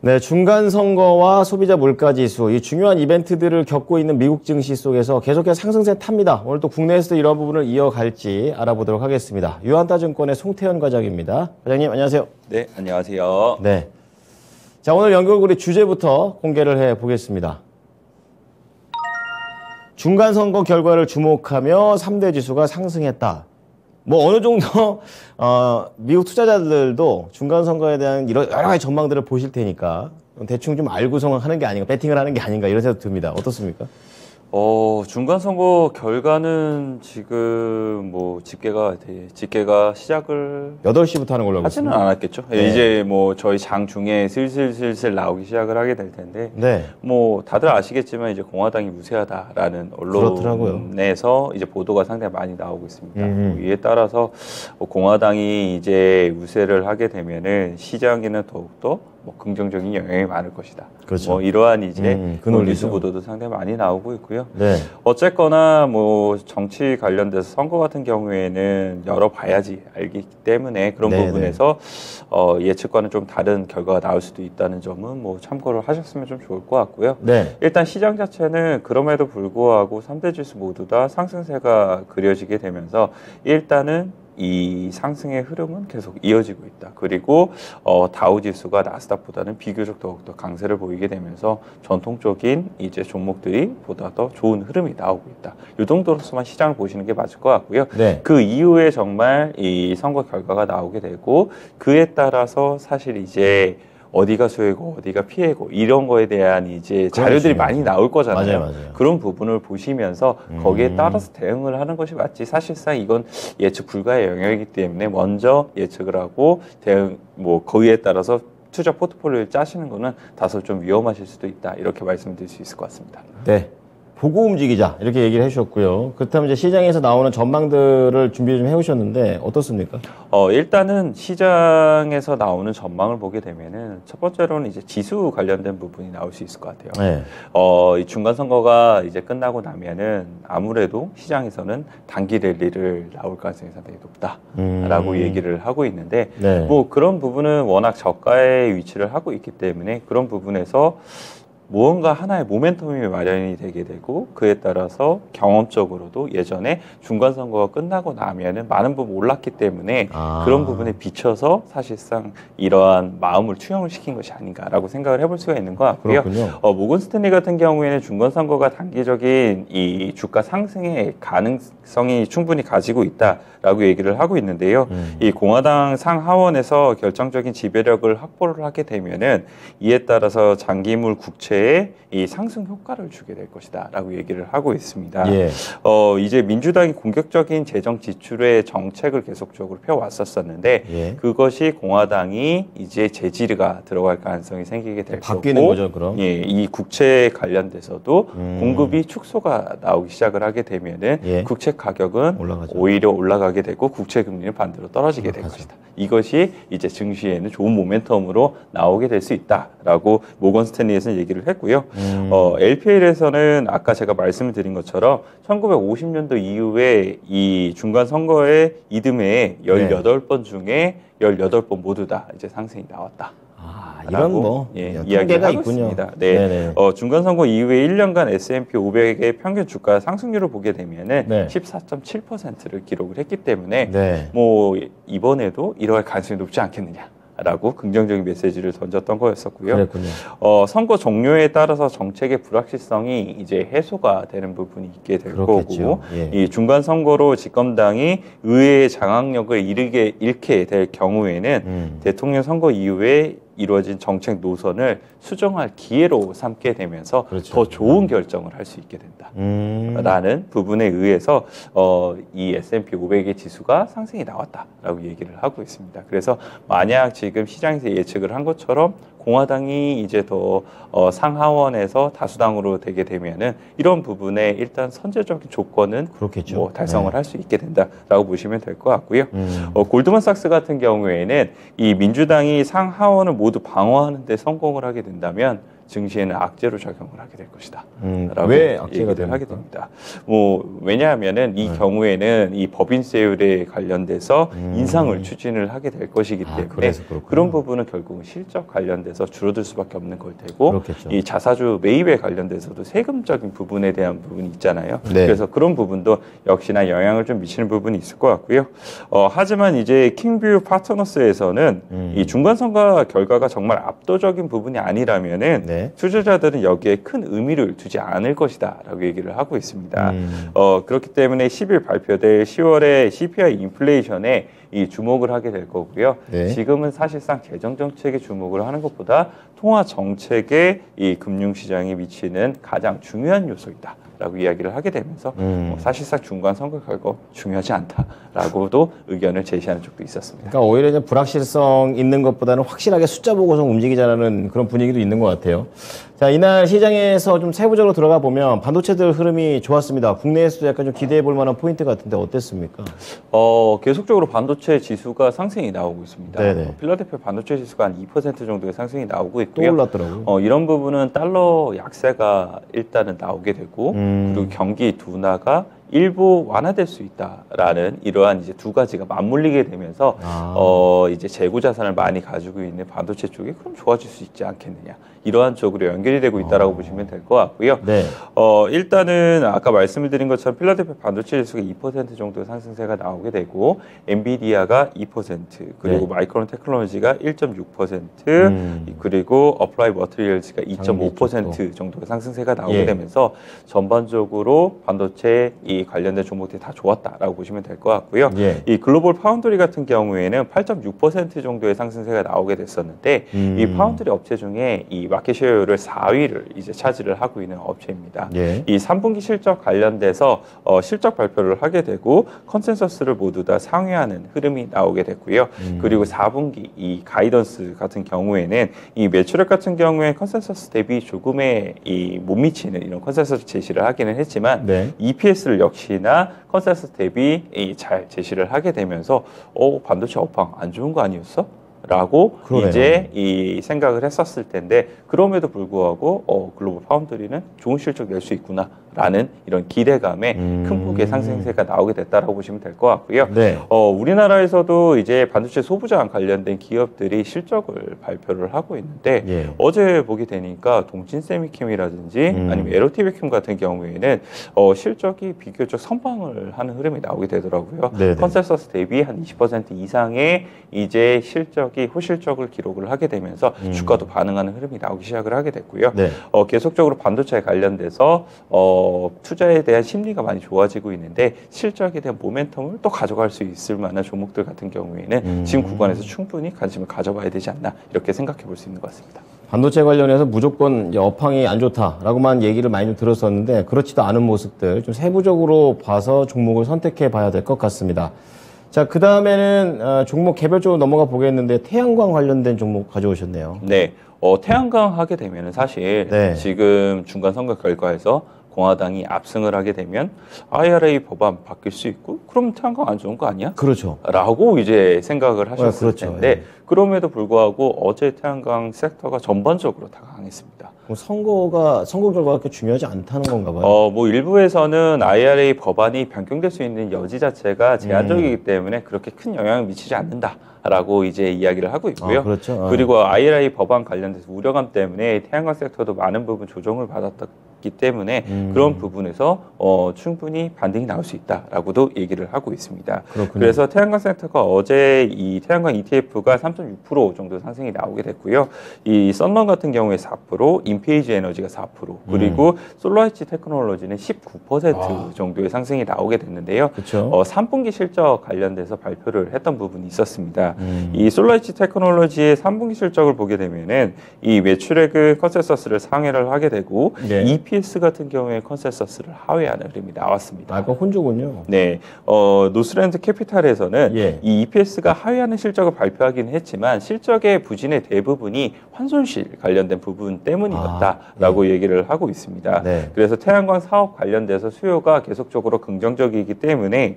네, 중간 선거와 소비자 물가지수, 이 중요한 이벤트들을 겪고 있는 미국 증시 속에서 계속해서 상승세 탑니다. 오늘 또 국내에서도 이런 부분을 이어갈지 알아보도록 하겠습니다. 유한타증권의 송태현 과장입니다. 과장님, 안녕하세요. 네, 안녕하세요. 네. 자, 오늘 연결고리 주제부터 공개를 해 보겠습니다. 중간 선거 결과를 주목하며 3대 지수가 상승했다. 뭐 어느 정도 미국 투자자들도 중간 선거에 대한 여러 가지 전망들을 보실 테니까 대충 좀 알고서 하는 게 아닌가, 배팅을 하는 게 아닌가 이런 생각 듭니다. 어떻습니까? 중간 선거 결과는 지금 뭐 집계가 시작을 8시부터 하는 걸로 알고 하지는 있습니다. 않았겠죠. 네. 이제 뭐 저희 장 중에 슬슬 나오기 시작을 하게 될 텐데, 네. 뭐 다들 아시겠지만 이제 공화당이 우세하다라는 언론에서 이제 보도가 상당히 많이 나오고 있습니다. 이에 따라서 공화당이 이제 우세를 하게 되면은 시장에는 더욱더 뭐 긍정적인 영향이 많을 것이다. 그렇죠. 뭐 이러한 이제 그 뉴스 보도도 상당히 많이 나오고 있고요. 네. 어쨌거나 뭐 정치 관련돼서 선거 같은 경우에는 열어봐야지 알기 때문에 그런 부분에서 예측과는 좀 다른 결과가 나올 수도 있다는 점은 뭐 참고를 하셨으면 좀 좋을 것 같고요. 네. 일단 시장 자체는 그럼에도 불구하고 3대 지수 모두 다 상승세가 그려지게 되면서 일단은 이 상승의 흐름은 계속 이어지고 있다. 그리고 다우지수가 나스닥보다는 비교적 더욱더 강세를 보이게 되면서 전통적인 이제 종목들이 보다 더 좋은 흐름이 나오고 있다. 이 정도로서만 시장을 보시는 게 맞을 것 같고요. 네. 그 이후에 정말 이 선거 결과가 나오게 되고 그에 따라서 사실 이제 어디가 수혜고 어디가 피해고 이런 거에 대한 이제 자료들이 많이 나올 거잖아요. 맞아요. 그런 부분을 보시면서 거기에 따라서 대응을 하는 것이 맞지. 사실상 이건 예측 불가의 영역이기 때문에 먼저 예측을 하고 대응 뭐 거기에 따라서 투자 포트폴리오를 짜시는 거는 다소 좀 위험하실 수도 있다. 이렇게 말씀드릴 수 있을 것 같습니다. 네. 보고 움직이자 이렇게 얘기를 해주셨고요. 그렇다면 이제 시장에서 나오는 전망들을 준비 좀 해오셨는데 어떻습니까? 일단은 시장에서 나오는 전망을 보게 되면은 첫 번째로는 이제 지수 관련된 부분이 나올 수 있을 것 같아요. 네. 이 중간 선거가 이제 끝나고 나면은 아무래도 시장에서는 단기 랠리를 나올 가능성이 상당히 높다라고 얘기를 하고 있는데 네. 뭐 그런 부분은 워낙 저가에 위치를 하고 있기 때문에 그런 부분에서 무언가 하나의 모멘텀이 마련이 되게 되고 그에 따라서 경험적으로도 예전에 중간선거가 끝나고 나면은 많은 부분 올랐기 때문에 그런 부분에 비춰서 사실상 이러한 마음을 투영을 시킨 것이 아닌가라고 생각을 해볼 수가 있는 것 같고요. 모건 스탠리 같은 경우에는 중간선거가 단기적인 이 주가 상승의 가능성이 충분히 가지고 있다라고 얘기를 하고 있는데요. 이 공화당 상하원에서 결정적인 지배력을 확보를 하게 되면은 이에 따라서 장기물 국채 이 상승 효과를 주게 될 것이다 라고 얘기를 하고 있습니다. 예. 이제 민주당이 공격적인 재정 지출의 정책을 계속적으로 펴왔었었는데 그것이 공화당이 이제 재질가 들어갈 가능성이 생기게 될 바뀌는 거고 거죠, 그럼? 예, 이 국채 관련돼서도 공급이 축소가 나오기 시작을 하게 되면은 국채 가격은 오히려 올라가게 되고 국채 금리는 반대로 떨어지게 될 것이다. 이것이 이제 증시에는 좋은 모멘텀으로 나오게 될 수 있다라고 모건 스탠리에서는 얘기를 했고요. LPL에서는 아까 제가 말씀을 드린 것처럼 1950년도 이후에 이 중간 선거의 이듬해에 18번 중에 18번 모두 다 이제 상승이 나왔다. 이런 뭐 이야기가 하고 있습니다. 네. 중간 선거 이후에 1년간 S&P 500의 평균 주가 상승률을 보게 되면은 14.7%를 기록을 했기 때문에 뭐 이번에도 이러할 가능성이 높지 않겠느냐. 라고 긍정적인 메시지를 던졌던 거였었고요. 그랬군요. 선거 종료에 따라서 정책의 불확실성이 이제 해소가 되는 부분이 있게 될 거고, 이 중간 선거로 집권당이 의회의 장악력을 잃게 될 경우에는 대통령 선거 이후에 이루어진 정책 노선을 수정할 기회로 삼게 되면서 더 좋은 결정을 할 수 있게 된다. 라는 부분에 의해서 이 S&P 500의 지수가 상승이 나왔다라고 얘기를 하고 있습니다. 그래서 만약 지금 시장에서 예측을 한 것처럼 공화당이 이제 더 상하원에서 다수당으로 되게 되면은 이런 부분에 일단 선제적인 조건은 뭐 달성을 할 수 있게 된다라고 보시면 될 것 같고요. 골드만삭스 같은 경우에는 이 민주당이 상하원을 모두 방어하는 데 성공을 하게 된다면 증시에는 악재로 작용을 하게 될 것이다. 라고 왜 악재가 얘기를 됩니까? 하게 됩니다. 뭐 왜냐하면은 이 경우에는 이 법인세율에 관련돼서 인상을 추진을 하게 될 것이기 때문에 그런 부분은 결국은 실적 관련돼서 줄어들 수밖에 없는 걸 테고 그렇겠죠. 이 자사주 매입에 관련돼서도 세금적인 부분에 대한 부분이 있잖아요. 네. 그래서 그런 부분도 역시나 영향을 좀 미치는 부분이 있을 것 같고요. 하지만 이제 킹뷰 파트너스에서는 이 중간선거 결과가 정말 압도적인 부분이 아니라면은 네. 투자자들은 여기에 큰 의미를 두지 않을 것이다라고 얘기를 하고 있습니다. 그렇기 때문에 10일 발표될 10월의 CPI 인플레이션에 이 주목을 하게 될 거고요. 네. 지금은 사실상 재정 정책에 주목을 하는 것보다 통화 정책에 이 금융시장이 미치는 가장 중요한 요소이다. 라고 이야기를 하게 되면서 사실상 중간 선거 결과 중요하지 않다라고도 의견을 제시하는 쪽도 있었습니다. 그러니까 오히려 이제 불확실성 있는 것보다는 확실하게 숫자 보고서 움직이자라는 그런 분위기도 있는 것 같아요. 자, 이날 시장에서 좀 세부적으로 들어가 보면 반도체들 흐름이 좋았습니다. 국내에서도 약간 좀 기대해 볼 만한 포인트 같은데 어땠습니까? 계속적으로 반도체 지수가 상승이 나오고 있습니다. 네네. 필라델피아 반도체 지수가 한 2% 정도의 상승이 나오고 또 있고요. 올랐더라고요. 이런 부분은 달러 약세가 일단은 나오게 되고 그리고 경기 둔화가 일부 완화될 수 있다라는 이러한 이제 두 가지가 맞물리게 되면서 이제 재고 자산을 많이 가지고 있는 반도체 쪽이 그럼 좋아질 수 있지 않겠느냐 이러한 쪽으로 연결이 되고 있다라고 보시면 될 것 같고요. 네. 일단은 아까 말씀을 드린 것처럼 필라델피아 반도체 지수가 2% 정도 상승세가 나오게 되고 엔비디아가 2% 그리고 네. 마이크론 테크놀로지가 1.6% 그리고 어플라이 머티리얼즈가 2.5% 정도의 상승세가 나오게 예. 되면서 전반적으로 반도체 이 관련된 종목들이 다 좋았다라고 보시면 될 것 같고요. 예. 이 글로벌 파운드리 같은 경우에는 8.6% 정도의 상승세가 나오게 됐었는데 이 파운드리 업체 중에 이 마켓 쉐어를 4위를 이제 차지를 하고 있는 업체입니다. 예. 이 3분기 실적 관련돼서 실적 발표를 하게 되고 컨센서스를 모두 다 상회하는 흐름이 나오게 됐고요. 그리고 4분기 이 가이던스 같은 경우에는 이 매출액 같은 경우에 컨센서스 대비 조금의 이 못 미치는 이런 컨센서스 제시를 하기는 했지만 네. EPS를 역시나 컨센서스 대비 잘 제시를 하게 되면서 반도체 업황 안 좋은 거 아니었어? 라고 그러네요. 이제 이 생각을 했었을 텐데 그럼에도 불구하고 글로벌 파운드리는 좋은 실적 낼 수 있구나라는 이런 기대감에 큰 폭의 상승세가 나오게 됐다라고 보시면 될 것 같고요. 네. 우리나라에서도 이제 반도체 소부장 관련된 기업들이 실적을 발표를 하고 있는데 예. 어제 보게 되니까 동진세미캠이라든지 아니면 에로티베캠 같은 경우에는 실적이 비교적 선방을 하는 흐름이 나오게 되더라고요. 네네. 컨센서스 대비 한 20% 이상의 이제 실적이 호실적을 기록을 하게 되면서 주가도 반응하는 흐름이 나오기 시작을 하게 됐고요. 네. 계속적으로 반도체에 관련돼서 투자에 대한 심리가 많이 좋아지고 있는데 실적에 대한 모멘텀을 또 가져갈 수 있을 만한 종목들 같은 경우에는 지금 구간에서 충분히 관심을 가져봐야 되지 않나 이렇게 생각해 볼 수 있는 것 같습니다. 반도체 관련해서 무조건 이제 업황이 안 좋다라고만 얘기를 많이 좀 들었었는데 그렇지도 않은 모습들 좀 세부적으로 봐서 종목을 선택해 봐야 될 것 같습니다. 자, 그 다음에는 종목 개별적으로 넘어가 보겠는데 태양광 관련된 종목 가져오셨네요. 네, 태양광 하게 되면은 사실 네. 지금 중간 선거 결과에서 공화당이 압승을 하게 되면 IRA 법안 바뀔 수 있고 그럼 태양광 안 좋은 거 아니야? 그렇죠. 라고 이제 생각을 하셨을 그렇죠. 텐데 예. 그럼에도 불구하고 어제 태양광 섹터가 전반적으로 다 강했습니다. 그럼 선거 결과가 그렇게 중요하지 않다는 건가 봐요. 뭐 일부에서는 IRA 법안이 변경될 수 있는 여지 자체가 제한적이기 때문에 그렇게 큰 영향을 미치지 않는다라고 이제 이야기를 하고 있고요. 그렇죠. 그리고 IRA 법안 관련돼서 우려감 때문에 태양광 섹터도 많은 부분 조정을 받았기 때문에 그런 부분에서 충분히 반등이 나올 수 있다라고도 얘기를 하고 있습니다. 그렇군요. 그래서 태양광 섹터가 어제 이 태양광 ETF가 3.6% 정도 상승이 나오게 됐고요. 이 썬런 같은 경우에 4%, 인페이지 에너지가 4%, 그리고 솔라이치 테크놀로지는 19% 정도의 상승이 나오게 됐는데요. 그렇죠. 3분기 실적 관련돼서 발표를 했던 부분이 있었습니다. 이 솔라이치 테크놀로지의 3분기 실적을 보게 되면은 이 매출액은 컨센서스를 상회를 하게 되고 네. EPS EPS 같은 경우에 컨센서스를 하회하는 흐름이 나왔습니다. 아, 그건 혼조군요. 네, 노스랜드 캐피탈에서는 예. 이 EPS가 하회하는 실적을 발표하기는 했지만 실적의 부진의 대부분이 환손실 관련된 부분 때문이었다라고 얘기를 하고 있습니다. 네. 그래서 태양광 사업 관련돼서 수요가 계속적으로 긍정적이기 때문에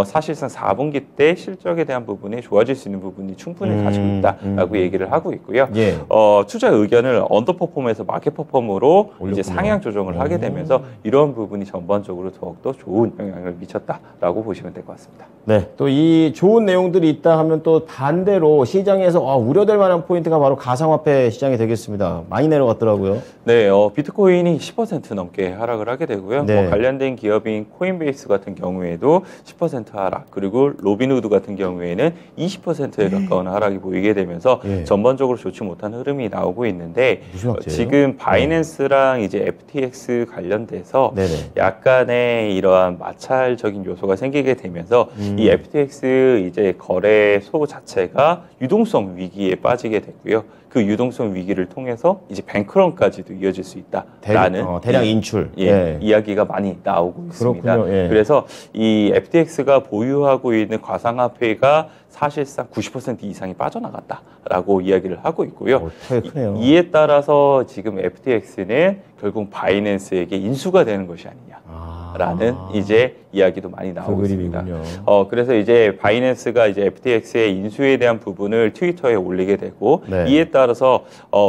사실상 4분기 때 실적에 대한 부분이 좋아질 수 있는 부분이 충분히 가지고 있다라고 얘기를 하고 있고요. 예. 투자 의견을 언더퍼폼에서 마켓퍼폼으로 이제 올렸군요. 상향 조정을 하게 되면서 이런 부분이 전반적으로 더욱더 좋은 영향을 미쳤다라고 보시면 될 것 같습니다. 네, 또 이 좋은 내용들이 있다 하면 또 반대로 시장에서 우려될 만한 포인트가 바로 가상화폐 시장이 되겠습니다. 많이 내려갔더라고요. 네, 비트코인이 10% 넘게 하락을 하게 되고요. 네. 뭐 관련된 기업인 코인베이스 같은 경우에도 10% 하락, 그리고 로빈후드 같은 경우에는 20%에 가까운 하락이 보이게 되면서 예. 전반적으로 좋지 못한 흐름이 나오고 있는데 무슨 악재예요? 지금 바이낸스랑 이제 FTX 관련돼서 네네. 약간의 이러한 마찰적인 요소가 생기게 되면서 이 FTX 이제 거래소 자체가 유동성 위기에 빠지게 됐고요. 그 유동성 위기를 통해서 이제 뱅크런까지도 이어질 수 있다라는 대량 인출. 이야기가 많이 나오고 있습니다. 그렇군요. 예. 그래서 이 FTX가 보유하고 있는 가상화폐가 사실상 90% 이상이 빠져나갔다라고 이야기를 하고 있고요. 되게 크네요. 이에 따라서 지금 FTX는 결국 바이낸스에게 인수가 되는 것이 아니냐라는 이제 이야기도 많이 나오고 있습니다. 그래서 이제 바이낸스가 이제 FTX의 인수에 대한 부분을 트위터에 올리게 되고 네. 이에 따라서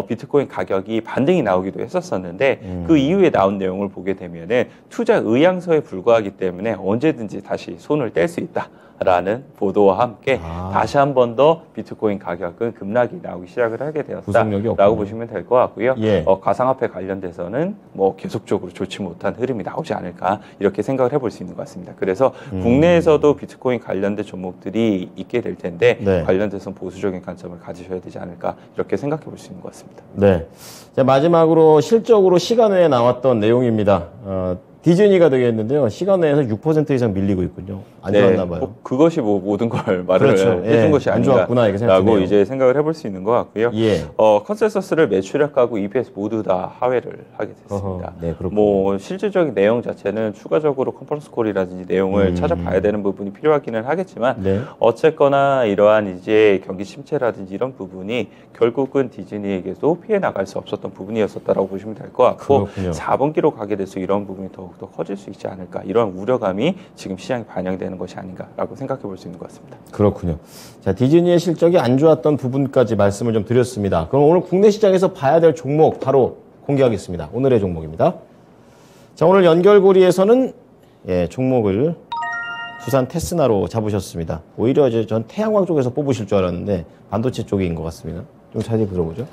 비트코인 가격이 반등이 나오기도 했었었는데 그 이후에 나온 내용을 보게 되면은 투자 의향서에 불과하기 때문에 언제든지 다시 손을 뗄 수 있다. 라는 보도와 함께 다시 한 번 더 비트코인 가격은 급락이 나오기 시작을 하게 되었다라고 보시면 될 것 같고요. 예. 가상화폐 관련돼서는 뭐 계속적으로 좋지 못한 흐름이 나오지 않을까 이렇게 생각을 해볼 수 있는 것 같습니다. 그래서 국내에서도 비트코인 관련된 종목들이 있게 될 텐데 네. 관련돼서 보수적인 관점을 가지셔야 되지 않을까 이렇게 생각해 볼 수 있는 것 같습니다. 네. 자, 마지막으로 실적으로 시간 외에 나왔던 내용입니다. 디즈니가 되겠는데요. 시간 내에서 6% 이상 밀리고 있군요. 안 좋았나 봐요. 그것이 뭐 모든 걸 말을 그렇죠. 해준 것이 안 좋았구나, 이렇게 아닌가라고 생각되네요. 이제 생각을 해볼 수 있는 것 같고요. 예. 컨센서스를 매출액하고 EPS 모두 다 하회를 하게 됐습니다. 네, 그렇군요. 뭐 실질적인 내용 자체는 추가적으로 컨퍼런스 콜이라든지 내용을 찾아봐야 되는 부분이 필요하기는 하겠지만 네. 어쨌거나 이러한 이제 경기 침체라든지 이런 부분이 결국은 디즈니에게도 피해 나갈 수 없었던 부분이었었다라고 보시면 될 것 같고 그렇군요. 4분기로 가게 될수록 이런 부분이 더욱더 커질 수 있지 않을까 이런 우려감이 지금 시장에 반영되는 것이 아닌가라고 생각해 볼 수 있는 것 같습니다. 그렇군요. 자, 디즈니의 실적이 안 좋았던 부분까지 말씀을 좀 드렸습니다. 그럼 오늘 국내 시장에서 봐야 될 종목 바로 공개하겠습니다. 오늘의 종목입니다. 자, 오늘 연결고리에서는 종목을 두산 테스나로 잡으셨습니다. 오히려 이제 전 태양광 쪽에서 뽑으실 줄 알았는데 반도체 쪽인 것 같습니다. 좀 자세히 들어보죠.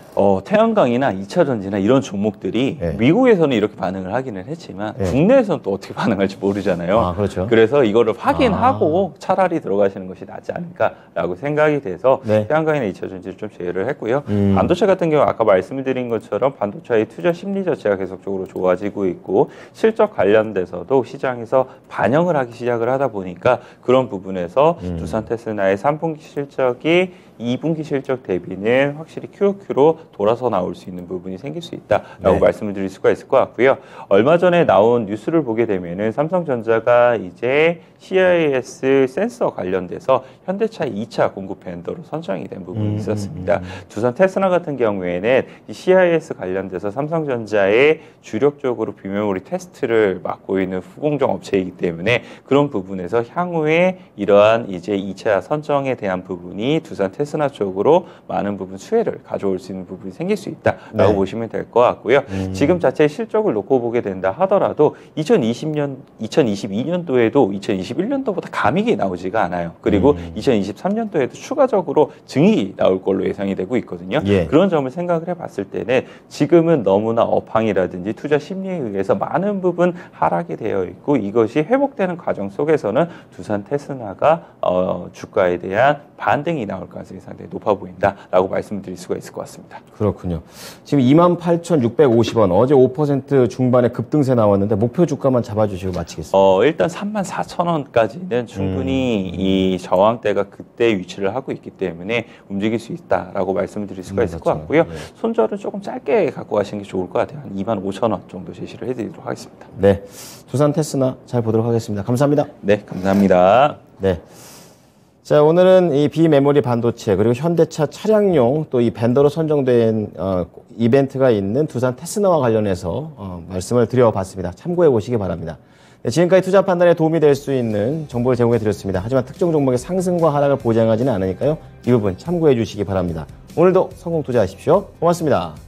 태양광이나 2차전지나 이런 종목들이 미국에서는 이렇게 반응을 하기는 했지만 국내에서는 또 어떻게 반응할지 모르잖아요. 그렇죠. 그래서 이거를 확인하고 차라리 들어가시는 것이 낫지 않을까라고 생각이 돼서 태양광이나 2차전지를 좀 제외를 했고요. 반도체 같은 경우 아까 말씀드린 것처럼 반도체의 투자 심리 자체가 계속적으로 좋아지고 있고 실적 관련돼서도 시장에서 반영을 하기 시작을 하다 보니까 그런 부분에서 두산 테스나의 3분기 실적이 2분기 실적 대비는 확실히 QOQ로 돌아서 나올 수 있는 부분이 생길 수 있다라고 말씀을 드릴 수가 있을 것 같고요. 얼마 전에 나온 뉴스를 보게 되면은 삼성전자가 이제 CIS 센서 관련돼서 현대차 2차 공급 벤더로 선정이 된 부분이 있었습니다. 두산 테스나 같은 경우에는 이 CIS 관련돼서 삼성전자의 주력적으로 비메모리 테스트를 맡고 있는 후공정 업체이기 때문에 그런 부분에서 향후에 이러한 이제 2차 선정에 대한 부분이 두산 테스나 쪽으로 많은 부분 수혜를 가져올 수 있는 부분이 생길 수 있다라고 보시면 될 것 같고요. 지금 자체의 실적을 놓고 보게 된다 하더라도 2022년도에도 2021년도보다 감익이 나오지가 않아요. 그리고 2023년도에도 추가적으로 증익이 나올 걸로 예상이 되고 있거든요. 그런 점을 생각을 해봤을 때는 지금은 너무나 업황이라든지 투자 심리에 의해서 많은 부분 하락이 되어 있고 이것이 회복되는 과정 속에서는 두산 테스나가 주가에 대한 반등이 나올 가능성이 상당히 높아 보인다라고 말씀드릴 말씀드릴 수가 있을 것 같습니다. 그렇군요. 지금 28,650원, 어제 5% 중반의 급등세 나왔는데 목표 주가만 잡아주시고 마치겠습니다. 일단 34,000원까지는 충분히 이 저항대가 그때 위치를 하고 있기 때문에 움직일 수 있다라고 말씀을 드릴 수가 있을 것 같고요. 손절은 조금 짧게 갖고 가시는 게 좋을 것 같아요. 한 25,000원 정도 제시를 해드리도록 하겠습니다. 네, 두산 테스나 잘 보도록 하겠습니다. 감사합니다. 네, 감사합니다. 네. 자, 오늘은 이 비메모리 반도체 그리고 현대차 차량용 또 이 벤더로 선정된 이벤트가 있는 두산 테스나와 관련해서 말씀을 드려봤습니다. 참고해 보시기 바랍니다. 네, 지금까지 투자 판단에 도움이 될 수 있는 정보를 제공해 드렸습니다. 하지만 특정 종목의 상승과 하락을 보장하지는 않으니까요. 이 부분 참고해 주시기 바랍니다. 오늘도 성공 투자하십시오. 고맙습니다.